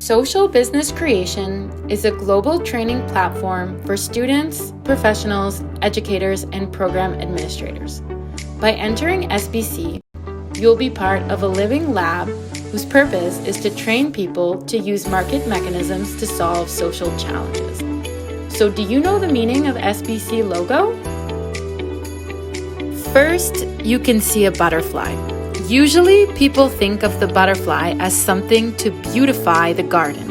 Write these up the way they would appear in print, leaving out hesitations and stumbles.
Social Business Creation is a global training platform for students, professionals, educators, and program administrators. By entering SBC, you'll be part of a living lab whose purpose is to train people to use market mechanisms to solve social challenges. So do you know the meaning of SBC logo? First, you can see a butterfly. Usually, people think of the butterfly as something to beautify the garden.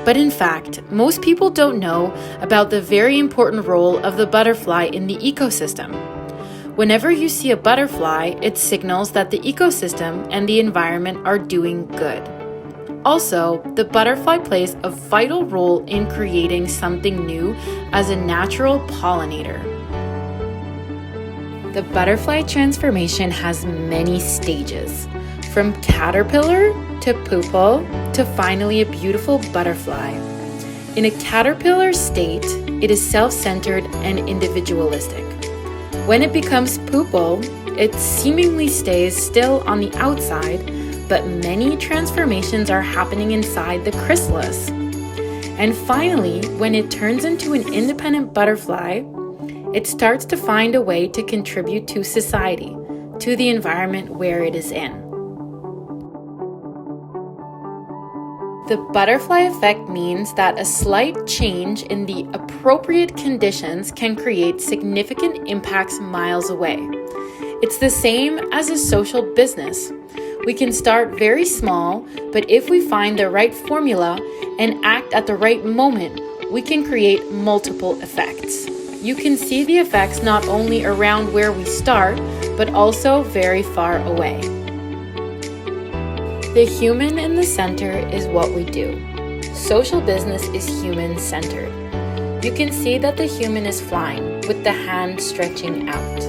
But in fact, most people don't know about the very important role of the butterfly in the ecosystem. Whenever you see a butterfly, it signals that the ecosystem and the environment are doing good. Also, the butterfly plays a vital role in creating something new as a natural pollinator. The butterfly transformation has many stages, from caterpillar to pupal to finally a beautiful butterfly. In a caterpillar state, it is self-centered and individualistic. When it becomes pupal, it seemingly stays still on the outside, but many transformations are happening inside the chrysalis. And finally, when it turns into an independent butterfly, it starts to find a way to contribute to society, to the environment where it is in. The butterfly effect means that a slight change in the appropriate conditions can create significant impacts miles away. It's the same as a social business. We can start very small, but if we find the right formula and act at the right moment, we can create multiple effects. You can see the effects not only around where we start, but also very far away. The human in the center is what we do. Social business is human-centered. You can see that the human is flying, with the hand stretching out.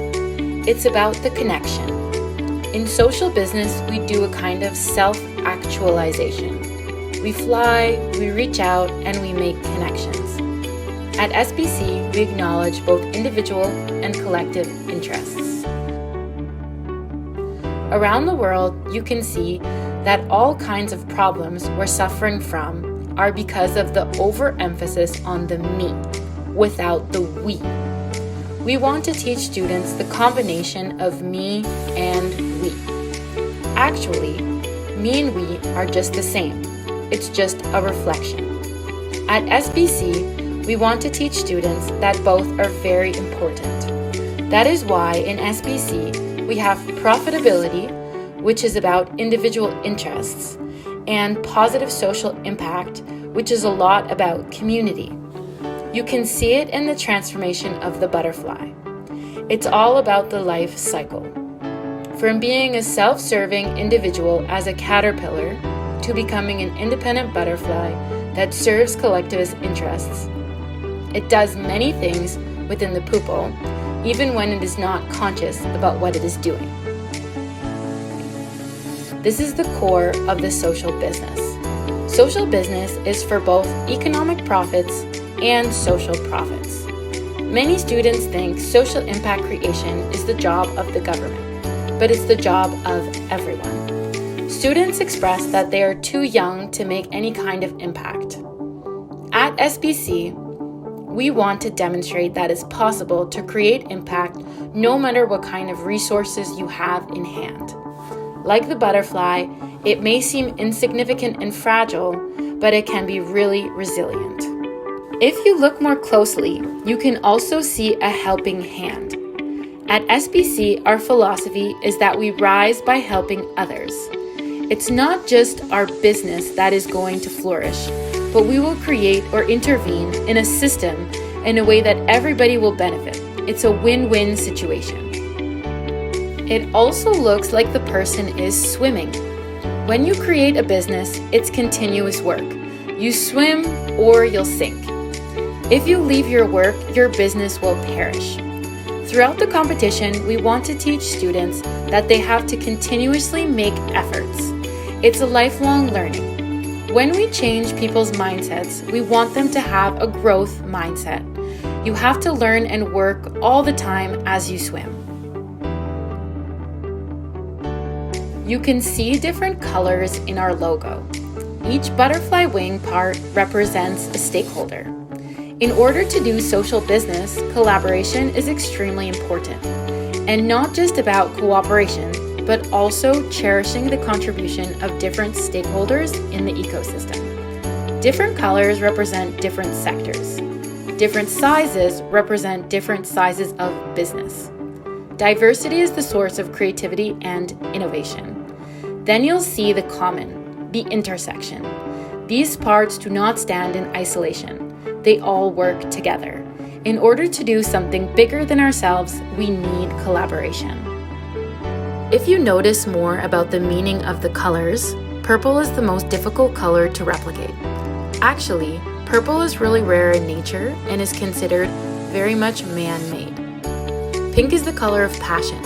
It's about the connection. In social business, we do a kind of self-actualization. We fly, we reach out, and we make connections. At SBC, we acknowledge both individual and collective interests. Around the world, you can see that all kinds of problems we're suffering from are because of the overemphasis on the me, without the we. We want to teach students the combination of me and we. Actually, me and we are just the same. It's just a reflection. At SBC, we want to teach students that both are very important. That is why in SBC, we have profitability, which is about individual interests, and positive social impact, which is a lot about community. You can see it in the transformation of the butterfly. It's all about the life cycle. From being a self-serving individual as a caterpillar to becoming an independent butterfly that serves collectivist interests. It does many things within the pupal, even when it is not conscious about what it is doing. This is the core of the social business. Social business is for both economic profits and social profits. Many students think social impact creation is the job of the government, but it's the job of everyone. Students express that they are too young to make any kind of impact. At SBC, we want to demonstrate that it's possible to create impact no matter what kind of resources you have in hand. Like the butterfly, it may seem insignificant and fragile, but it can be really resilient. If you look more closely, you can also see a helping hand. At SBC, our philosophy is that we rise by helping others. It's not just our business that is going to flourish, but we will create or intervene in a system in a way that everybody will benefit. It's a win-win situation. It also looks like the person is swimming. When you create a business, it's continuous work. You swim or you'll sink. If you leave your work, your business will perish. Throughout the competition, we want to teach students that they have to continuously make efforts. It's a lifelong learning. When we change people's mindsets, we want them to have a growth mindset. You have to learn and work all the time as you swim. You can see different colors in our logo. Each butterfly wing part represents a stakeholder. In order to do social business, collaboration is extremely important, and not just about cooperation, but also cherishing the contribution of different stakeholders in the ecosystem. Different colors represent different sectors. Different sizes represent different sizes of business. Diversity is the source of creativity and innovation. Then you'll see the common, the intersection. These parts do not stand in isolation. They all work together. In order to do something bigger than ourselves, we need collaboration. If you notice more about the meaning of the colors, purple is the most difficult color to replicate. Actually, purple is really rare in nature and is considered very much man-made. Pink is the color of passion,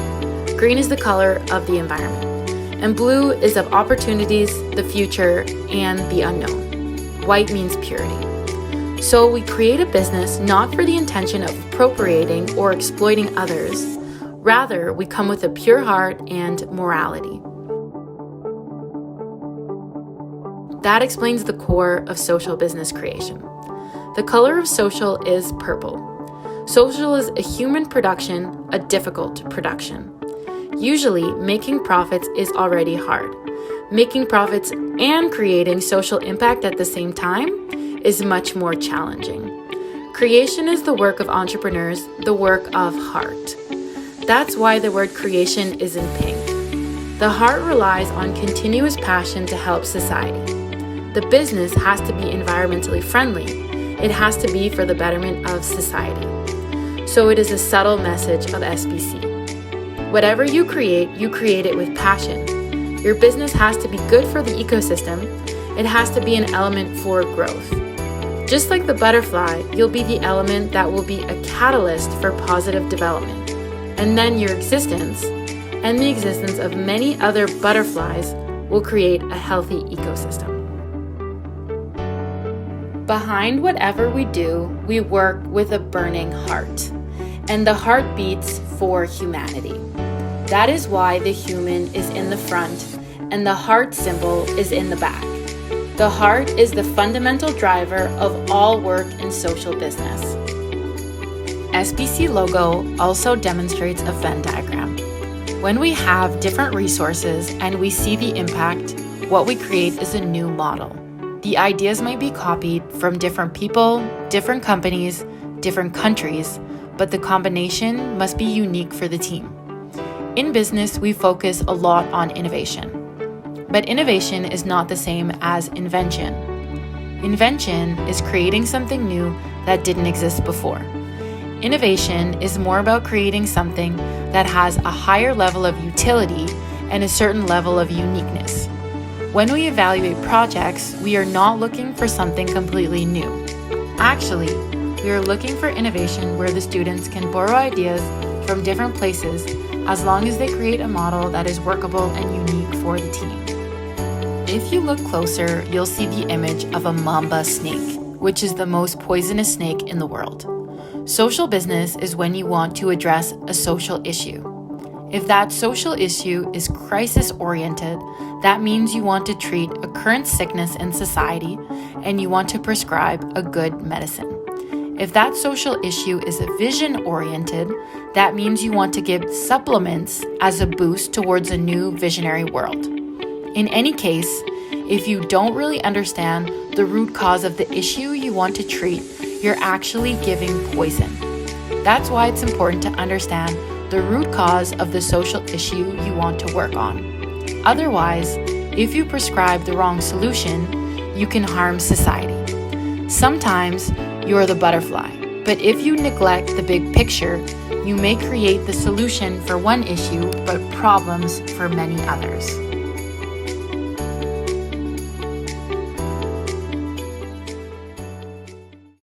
green is the color of the environment, and blue is of opportunities, the future, and the unknown. White means purity. So we create a business not for the intention of appropriating or exploiting others. Rather, we come with a pure heart and morality. That explains the core of social business creation. The color of social is purple. Social is a human production, a difficult production. Usually, making profits is already hard. Making profits and creating social impact at the same time is much more challenging. Creation is the work of entrepreneurs, the work of heart. That's why the word creation is in pink. The heart relies on continuous passion to help society. The business has to be environmentally friendly. It has to be for the betterment of society. So it is a subtle message of SBC. Whatever you create it with passion. Your business has to be good for the ecosystem. It has to be an element for growth. Just like the butterfly, you'll be the element that will be a catalyst for positive development. And then your existence, and the existence of many other butterflies, will create a healthy ecosystem. Behind whatever we do, we work with a burning heart. And the heart beats for humanity. That is why the human is in the front and the heart symbol is in the back. The heart is the fundamental driver of all work in social business. SBC logo also demonstrates a Venn diagram. When we have different resources and we see the impact, what we create is a new model. The ideas might be copied from different people, different companies, different countries, but the combination must be unique for the team. In business, we focus a lot on innovation. But innovation is not the same as invention. Invention is creating something new that didn't exist before. Innovation is more about creating something that has a higher level of utility and a certain level of uniqueness. When we evaluate projects, we are not looking for something completely new. Actually, we are looking for innovation where the students can borrow ideas from different places as long as they create a model that is workable and unique for the team. If you look closer, you'll see the image of a mamba snake, which is the most poisonous snake in the world. Social business is when you want to address a social issue. If that social issue is crisis-oriented, that means you want to treat a current sickness in society and you want to prescribe a good medicine. If that social issue is vision-oriented, that means you want to give supplements as a boost towards a new visionary world. In any case, if you don't really understand the root cause of the issue you want to treat, you're actually giving poison. That's why it's important to understand the root cause of the social issue you want to work on. Otherwise, if you prescribe the wrong solution, you can harm society. Sometimes you're the butterfly, but if you neglect the big picture, you may create the solution for one issue, but problems for many others.